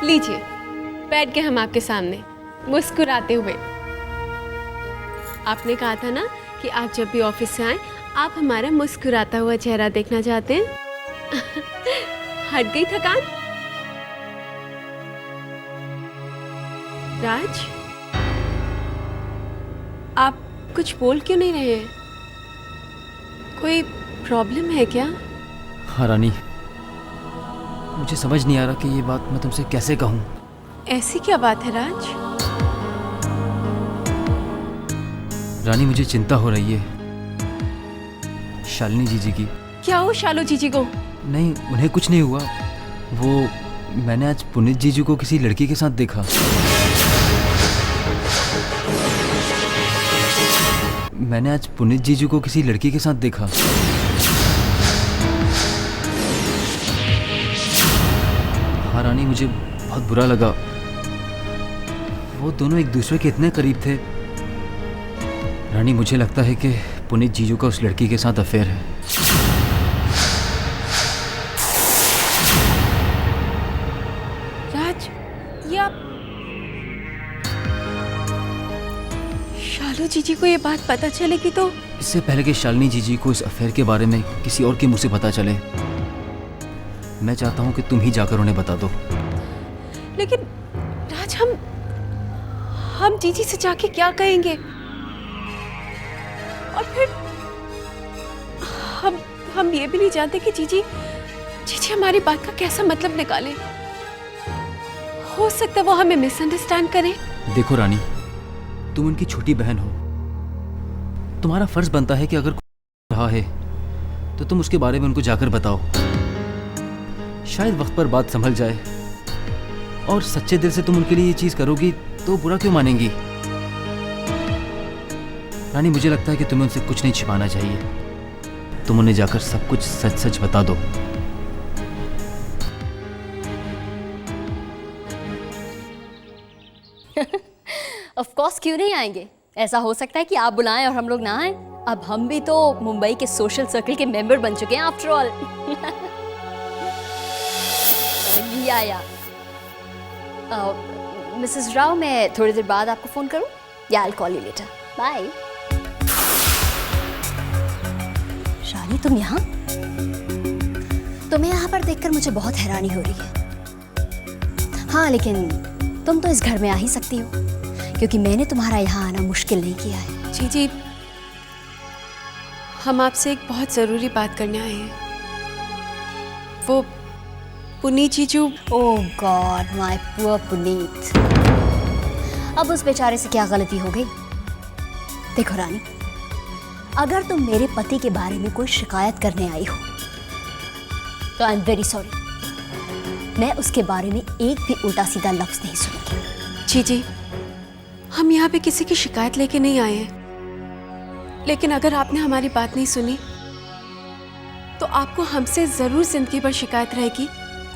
लीजिए, बैठ गए हम आपके सामने मुस्कुराते हुए। आपने कहा था ना कि आप जब भी ऑफिस से आए आप हमारा मुस्कुराता हुआ चेहरा देखना चाहते हैं। हट गई थकान? राज, आप कुछ बोल क्यों नहीं रहे? कोई प्रॉब्लम है क्या? हाँ रानी, मुझे समझ नहीं आ रहा कि ये बात मैं तुमसे कैसे कहूँ। ऐसी क्या बात है राज? रानी, मुझे चिंता हो रही है शालिनी जीजी की। क्या हो शालू जीजी को? नहीं, उन्हें कुछ नहीं हुआ। वो मैंने आज पुनीत जीजू को किसी लड़की के साथ देखा। मैंने आज पुनीत जीजू को किसी लड़की के साथ देखा। हाँ रानी, मुझे बहुत बुरा लगा। वो दोनों एक दूसरे के इतने करीब थे। रानी, मुझे लगता है कि पुनीत जीजू का उस लड़की के साथ अफेयर है। राज, ये आप शालू जीजी को ये बात पता चलेगी तो? इससे पहले कि शालिनी जीजी को इस अफेयर के बारे में किसी और के मुंह से पता चले, मैं चाहता हूं कि तुम ही जाकर उन्हें बता दो। लेकिन राज, हम जीजी से जाके क्या कहेंगे? और फिर हम ये भी नहीं जानते कि जीजी हमारी बात का कैसा मतलब निकाले। हो सकता है वो हमें मिसअंडरस्टैंड करे। देखो रानी, तुम उनकी छोटी बहन हो, तुम्हारा फर्ज बनता है कि अगर कोई रहा है तो तुम उसके बारे में उनको जाकर बताओ। शायद वक्त पर बात संभल जाए, और सच्चे दिल से तुम उनके लिए ये चीज करोगी तो बुरा क्यों मानेंगी? रानी, मुझे लगता है कि तुम्हें उनसे कुछ नहीं छिपाना चाहिए। तुम उन्हें जाकर सब कुछ सच सच बता दो। ऑफ कोर्स, क्यों नहीं आएंगे? ऐसा हो सकता है कि आप बुलाएं और हम लोग ना आए। अब हम भी तो मुंबई के सोशल सर्कल के मेंबर बन चुके हैं आफ्टर ऑल। या मिसेस राव, मैं थोड़ी देर बाद आपको फोन करूं या I will call you later. Bye. Rani, तुम यहाँ? तुम्हें यहाँ पर देखकर मुझे बहुत हैरानी हो रही है। हाँ, लेकिन तुम तो इस घर में आ ही सकती हो, क्योंकि मैंने तुम्हारा यहाँ आना मुश्किल नहीं किया है। जी, हम आपसे एक बहुत ज़रूरी बात करने आए हैं। वो पुनीत जीजू। ओह गॉड, माय पुअर पुनीत। अब उस बेचारे से क्या गलती हो गई? देखो रानी, अगर तुम मेरे पति के बारे में कोई शिकायत करने आई हो तो आई एम वेरी सॉरी। मैं उसके बारे में एक भी उल्टा सीधा लफ्ज नहीं सुनूंगी। जी, हम यहाँ पे किसी की शिकायत लेके नहीं आए हैं, लेकिन अगर आपने हमारी बात नहीं सुनी तो आपको हमसे जरूर जिंदगी भर शिकायत रहेगी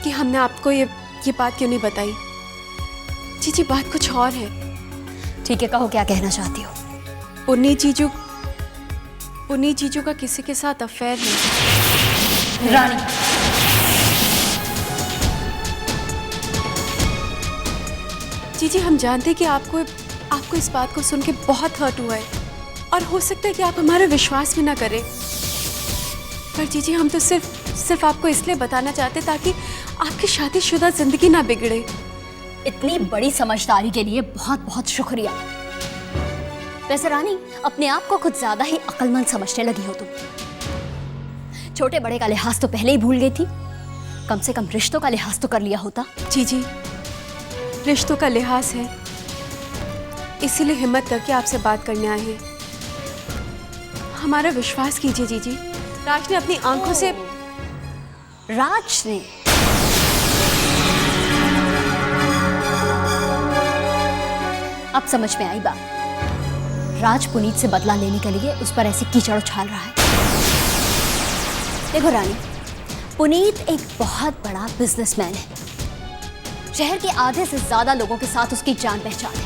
कि हमने आपको ये बात क्यों नहीं बताई। जी, बात कुछ और है। ठीक है, कहो क्या कहना चाहती हो। पुनीत जीजू का किसी के साथ अफेयर है। रानी, जी, हम जानते हैं कि आपको इस बात को सुन के बहुत हर्ट हुआ है, और हो सकता है कि आप हमारा विश्वास भी ना करें। पर जी, हम तो सिर्फ आपको इसलिए बताना चाहते ताकि आपकी शादीशुदा जिंदगी ना बिगड़े। इतनी बड़ी समझदारी के लिए बहुत बहुत शुक्रिया। वैसे रानी, अपने आप को कुछ ज्यादा ही अक्लमंद समझने लगी हो तुम। छोटे बड़े का लिहाज तो पहले ही भूल गई थी, कम से कम रिश्तों का लिहाज तो कर लिया होता। जी, रिश्तों का लिहाज है, इसीलिए हिम्मत करके आपसे बात करने आए हैं। हमारा विश्वास कीजिए जीजी, राज ने अपनी आंखों से। राज ने? अब समझ में आई बात। राज पुनीत से बदला लेने के लिए उस पर ऐसे कीचड़ उछाल रहा है। देखो रानी, पुनीत एक बहुत बड़ा बिजनेसमैन है। शहर के आधे से ज्यादा लोगों के साथ उसकी जान पहचान है,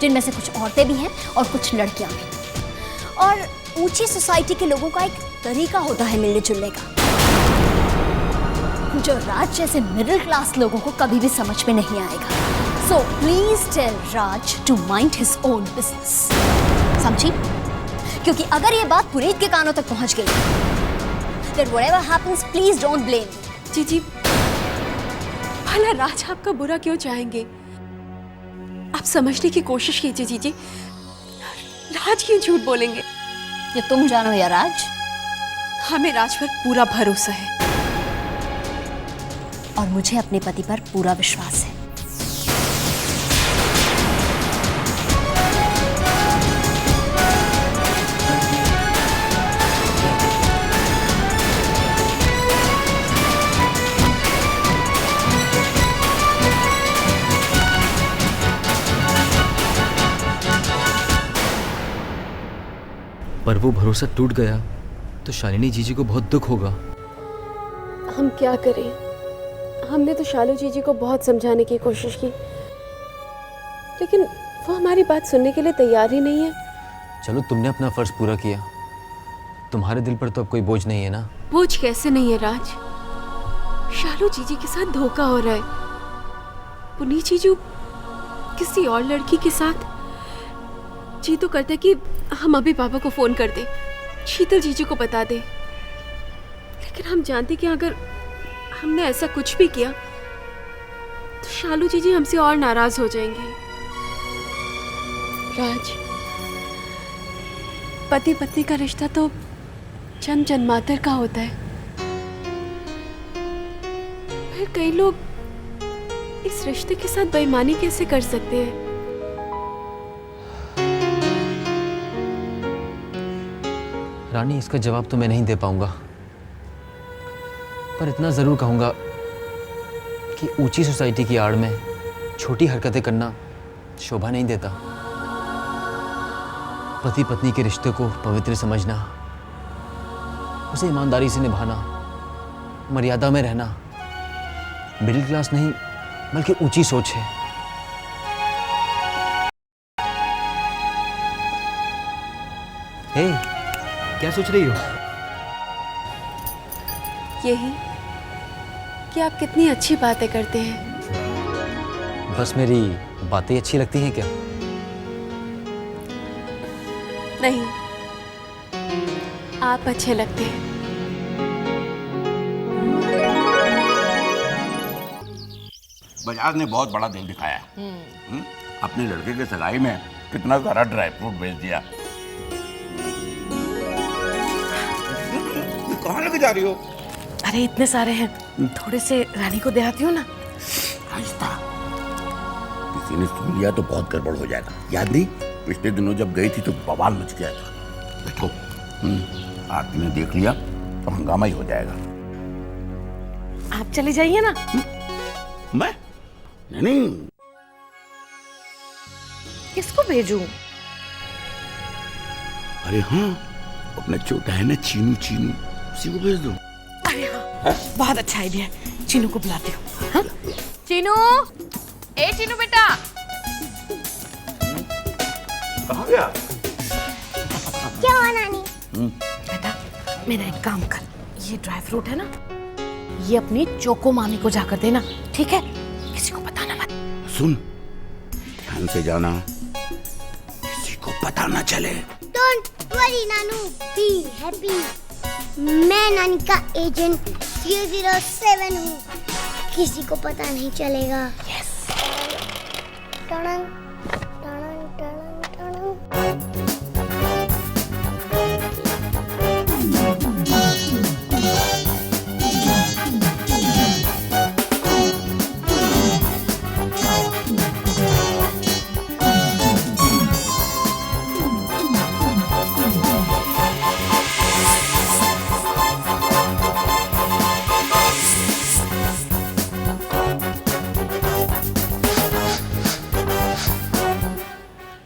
जिनमें से कुछ औरतें भी हैं और कुछ लड़कियां भी। और ऊंची सोसाइटी के लोगों का एक तरीका होता है मिलने जुलने का, जो राज जैसे मिडिल क्लास लोगों को कभी भी समझ में नहीं आएगा। So please tell Raj to mind his own business. समझी? क्योंकि अगर ये बात पुनीत के कानों तक पहुंच गई, then whatever happens, please don't blame me. जी, भला राज आपका बुरा क्यों चाहेंगे? आप समझने की कोशिश कीजिए जीजी, राज क्यों झूठ बोलेंगे? ये तुम जानो या राज? हमें राज पर पूरा भरोसा है, और मुझे अपने पति पर पूरा विश्वास है। पर वो भरोसा टूट गया तो शालिनी जीजी को बहुत दुख होगा। हम क्या करें? हमने तो शालू जीजी को बहुत समझाने की कोशिश की, लेकिन वो हमारी बात सुनने के लिए तैयार ही नहीं है। चलो, तुमने अपना फर्ज पूरा किया, तुम्हारे दिल पर तो अब कोई बोझ नहीं है ना। बोझ कैसे नहीं है राज? शालू जीजी के साथ धोखा हो रहा है। पुनीत जीजू किसी और लड़की के साथ। जी तो करता कि हम अभी पापा को फोन कर दे, शीतल जीजू को बता दे, लेकिन हम जानते कि अगर हमने ऐसा कुछ भी किया तो शालू जीजी हमसे और नाराज हो जाएंगे। राज, पति पत्नी का रिश्ता तो जन्म जन्मांतर का होता है, फिर कई लोग इस रिश्ते के साथ बेईमानी कैसे कर सकते हैं? रानी, इसका जवाब तो मैं नहीं दे पाऊंगा, पर इतना जरूर कहूंगा कि ऊंची सोसाइटी की आड़ में छोटी हरकतें करना शोभा नहीं देता। पति पत्नी के रिश्ते को पवित्र समझना, उसे ईमानदारी से निभाना, मर्यादा में रहना मिडिल क्लास नहीं बल्कि ऊंची सोच है। हे, क्या सोच रही हो? यही कि आप कितनी अच्छी बातें करते हैं। बस मेरी बातें अच्छी लगती हैं क्या? नहीं, आप अच्छे लगते हैं। बजाज ने बहुत बड़ा दिल दिखाया है। अपने लड़के के सगाई में कितना सारा ड्राई फ्रूट भेज दिया। कहाँ लेके जा रही हो? अरे इतने सारे हैं, थोड़े से रानी को दे आती हूँ ना। आहिस्ता, किसी ने सुन लिया तो बहुत गड़बड़ हो जाएगा। याद नहीं, पिछले दिनों जब गई थी तो बवाल मच गया था। बैठो, आरती ने देख लिया तो हंगामा ही हो जाएगा। आप चली जाइए ना। मैं नहीं, किसको भेजूं? अरे हाँ, अपना छोटा है ना चीनू, चीनू, उसी को भेज दो। अरे हाँ, बहुत अच्छा आइडिया है। चीनू को बुलाती हूँ। हाँ? चीनू, ए चीनू बेटा। कहाँ गया? क्या हुआ नानी? बेटा, मेरा एक काम कर, ये ड्राई फ्रूट है ना, ये अपनी चोको मामी को जाकर देना, ठीक है? किसी को बताना मत। सुन, ध्यान से जाना, किसी को पता ना चले। Don't worry Nanu, be happy. मैं नानी का एजेंट 007 हूँ, किसी को पता नहीं चलेगा। यस। टड़ंग, टड़ंग, टड़ंग, टड़ंग।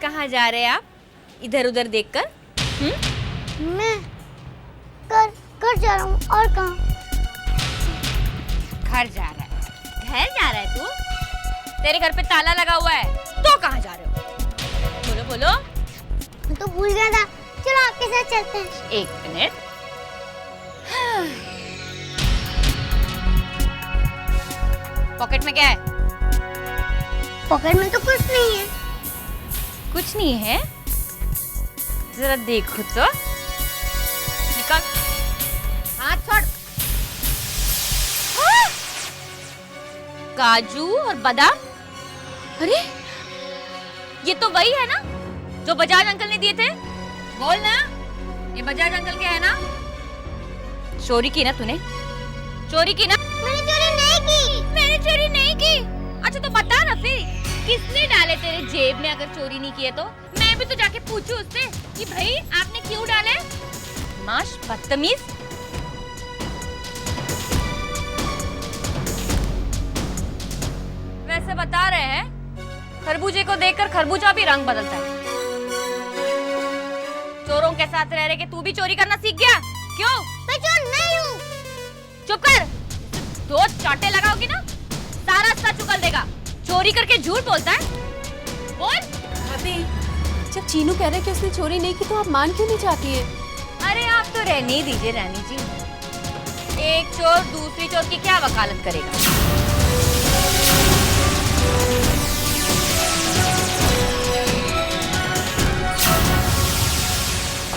कहाँ जा रहे हैं आप इधर उधर देखकर? मैं घर जा रहा हूँ। और कहाँ? घर जा रहा है? घर जा रहा है तू? तेरे घर पे ताला लगा हुआ है, तो कहाँ जा रहे हो? बोलो बोलो। मैं तो भूल गया था। चलो आपके साथ चलते हैं। एक मिनट। पॉकेट में क्या है? पॉकेट में तो कुछ नहीं है। कुछ नहीं है? जरा देखो तो। निकाल, हाथ छोड़। हाँ! काजू और बादाम। अरे ये तो वही है ना जो बजाज अंकल ने दिए थे। बोल ना, ये बजाज अंकल के है ना? चोरी की ना तूने? चोरी की ना? मैंने चोरी नहीं की। मैंने चोरी नहीं की। अच्छा तो बता ना फिर, किसने डाले तेरे जेब में? अगर चोरी नहीं किए तो मैं भी तो जाके पूछूं उससे कि भाई आपने क्यों डाले? माश बदतमीज। वैसे बता रहे हैं, खरबूजे को देखकर खरबूजा भी रंग बदलता है। चोरों के साथ रह रहे के तू भी चोरी करना सीख गया? क्यों? मैं चोर नहीं हूँ। चुप कर। दो चाटे लगाओगी ना, सारा सच उगल देगा। चोरी करके झूठ बोलता है। बोल। भाभी, जब चीनू कह रहे कि उसने चोरी नहीं की तो आप मान क्यों नहीं चाहती है? अरे आप तो रहने ही दीजिए रानी जी। एक चोर दूसरी चोर की क्या वकालत करेगा?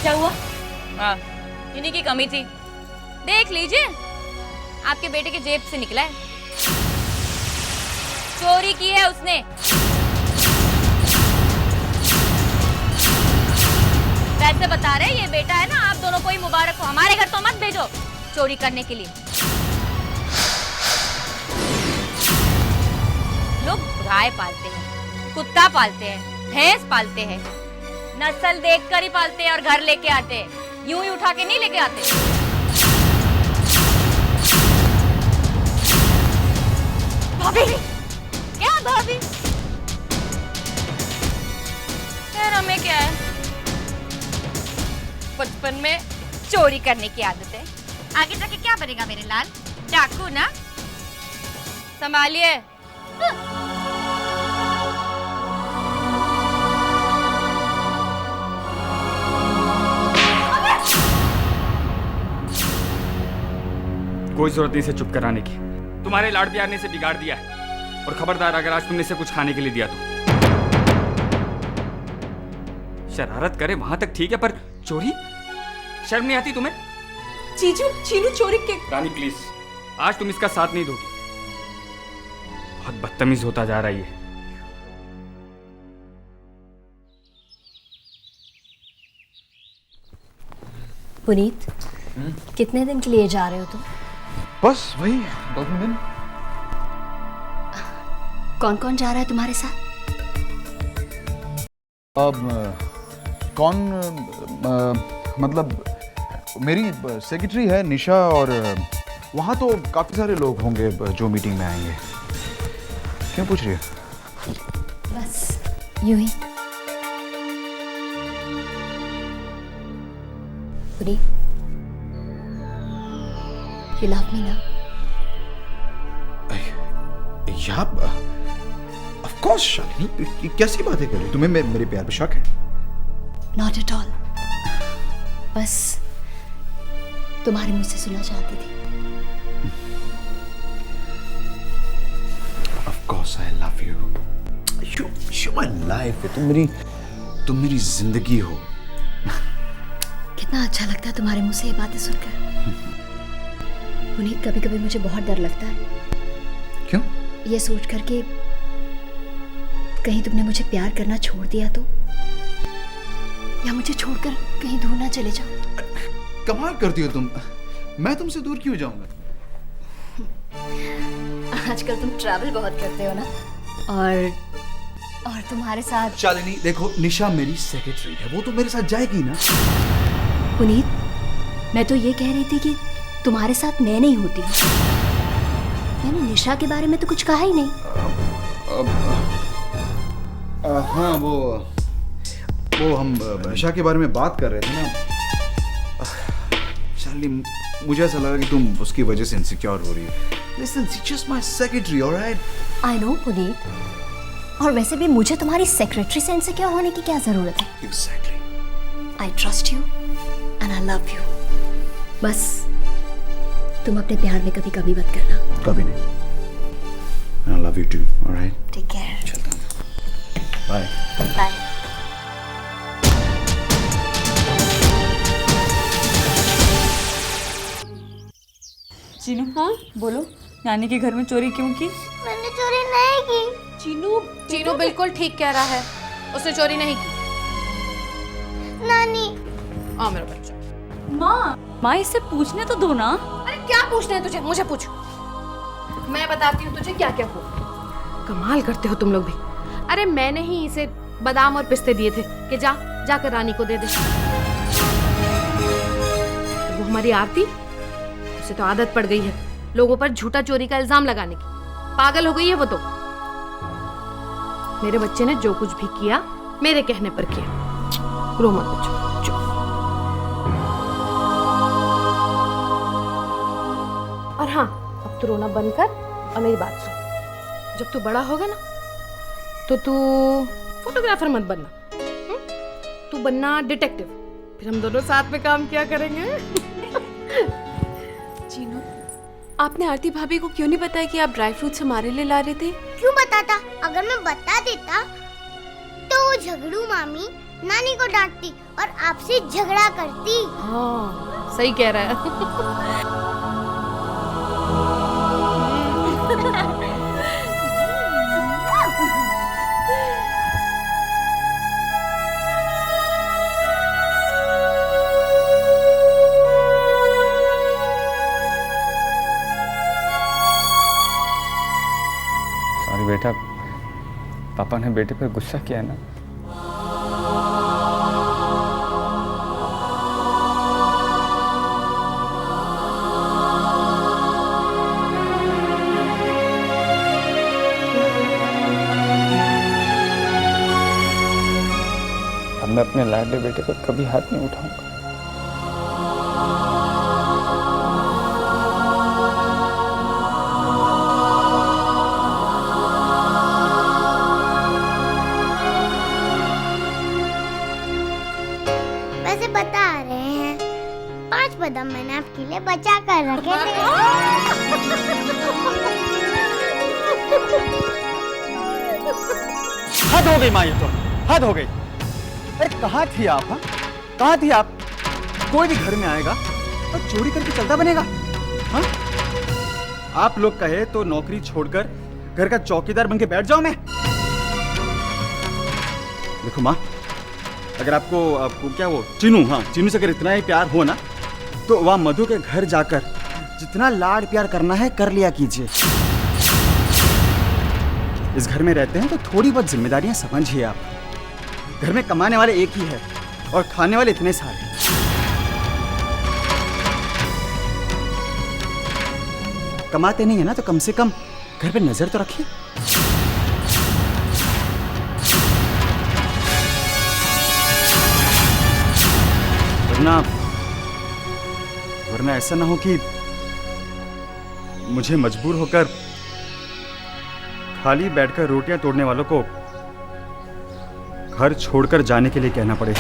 क्या हुआ? हाँ, इन्हीं की कमी थी। देख लीजिए, आपके बेटे के जेब से निकला है। चोरी की है उसने। ऐसे बता रहे ये बेटा है ना, आप दोनों को ही मुबारक हो। हमारे घर तो मत भेजो चोरी करने के लिए। लोग गाय पालते हैं, कुत्ता पालते हैं, भैंस पालते हैं, नस्ल देखकर ही पालते हैं और घर लेके आते हैं, यूं ही उठा के नहीं लेके आते। भाभी, क्या भाभी? यार हमें क्या है, बचपन में चोरी करने की आदत है, आगे जाके क्या बनेगा मेरे लाल? डाकू ना? संभालिए। कोई जरूरत नहीं इसे चुप कराने की। तुम्हारे लाड़ प्यार ने इसे बिगाड़ दिया है। और खबरदार अगर आज तुमने इसे कुछ खाने के लिए दिया तो। शरारत करे वहां तक ठीक है, पर चोरी? शर्म नहीं आती तुम्हें? जीजू, चीनू चोरी के। रानी प्लीज, आज तुम इसका साथ नहीं दोगी। बहुत बदतमीज होता जा रही है। पुनीत, कितने दिन के लिए जा रहे हो तुम? बस वही 2-3 दिन। कौन कौन जा रहा है तुम्हारे साथ? मतलब मेरी सेक्रेटरी है निशा, और वहाँ तो काफ़ी सारे लोग होंगे जो मीटिंग में आएंगे। क्यों पूछ रही है? बस यूं ही। Puneet, you love me now? या ऑफ कोर्स शालिनी, कैसी बातें कर रही हो? तुम्हें मेरे प्यार पे शक है? Not at all. बस तुम्हारे मुंह से सुनना चाहती थी। Of course I love you. You're my life. तुम मेरी जिंदगी हो। कितना अच्छा लगता है तुम्हारे मुंह से ये बातें सुनकर। पुनीत, कभी कभी मुझे बहुत डर लगता है। क्यों? ये सोच कर कि कहीं तुमने मुझे प्यार करना छोड़ दिया तो, या मुझे छोड़कर कहीं दूर ना चले जाओ। कमाल करती हो तुम। मैं तुमसे दूर क्यों जाऊंगा? आजकल तुम ट्रैवल बहुत करते हो ना, और तुम्हारे साथ। शालिनी देखो, निशा मेरी सेक्रेटरी है, वो तो मेरे साथ जाएगी ना। पुनीत, मैं तो ये कह रही थी कि तुम्हारे साथ मैं नहीं होती हूँ। मैंने निशा के बारे में तो कुछ कहा ही नहीं। हाँ, वो हम निशा के बारे में बात कर रहे थे ना। शालिनी, मुझे ऐसा लगा कि तुम उसकी वजह से इनसिक्योर हो रही हो। Listen, she's just my secretary, all right? I know, Puneet. और वैसे भी मुझे तुम्हारी सेक्रेटरी से इनसिक्योर होने की क्या जरूरत है? Exactly. I trust you and I love you. बस तुम अपने प्यार में कभी कमी मत करना। कभी नहीं। And I love you too, all right? Take care. चलता हूँ। Bye. Bye. चीनू, हाँ बोलो, नानी के घर में चोरी क्यों की? मैंने चोरी नहीं की। चीनू बिल्कुल ठीक कह रहा है, उसने चोरी नहीं की। नानी। आ मेरा बच्चा। माँ इससे पूछने तो दो ना। अरे क्या पूछना है तुझे? मुझे पूछ, मैं बताती हूँ तुझे क्या क्या हुआ। कमाल करते हो तुम लोग भी। अरे मैंने ही इसे बादाम और पिस्ते दिए थे कि जाकर रानी को दे दे। वो हमारी आरती, उसे तो आदत पड़ गई है लोगों पर झूठा चोरी का इल्जाम लगाने की। पागल हो गई है वो तो। मेरे बच्चे ने जो कुछ भी किया मेरे कहने पर किया। रो मत बच्चों, चुप। और हाँ, अब तू रोना बंद कर और मेरी बात सुन। जब तू बड़ा होगा ना तो तू फोटोग्राफर मत बनना, तू बनना डिटेक्टिव। फिर हम दोनों साथ में काम किया करेंगे। चीनू, आपने आरती भाभी को क्यों नहीं बताया कि आप ड्राई फ्रूट्स हमारे लिए ला रहे थे? क्यों बताता? अगर मैं बता देता तो वो झगड़ू मामी नानी को डांटती और आपसे झगड़ा करती। हाँ, सही कह रहा है। पापा ने बेटे पर गुस्सा किया ना, अब मैं अपने लाडले बेटे पर कभी हाथ नहीं उठाऊंगा। वैसे बता रहे हैं 5 बादाम मैंने आपके लिए बचा कर रखे थे। हद हो गई माँ, ये तो हद हो गई। अरे कहाँ थी आप? हाँ, कहाँ थी आप? कोई भी घर में आएगा और चोरी करके चलता बनेगा? हाँ, आप लोग कहे तो नौकरी छोड़कर घर का चौकीदार बनके बैठ जाऊं मैं? देखो माँ, अगर आपको क्या वो चिनू, हाँ चिनू से अगर इतना ही प्यार हो ना, तो वहाँ मधु के घर जाकर जितना लाड प्यार करना है कर लिया कीजिए। इस घर में रहते हैं तो थोड़ी बहुत जिम्मेदारियां समझिए आप। घर में कमाने वाले एक ही है और खाने वाले इतने सारे। कमाते नहीं है ना तो कम से कम घर पे नजर तो रखिए। वरना ऐसा ना हो कि मुझे मजबूर होकर खाली बैठकर रोटियां तोड़ने वालों को घर छोड़कर जाने के लिए कहना पड़े।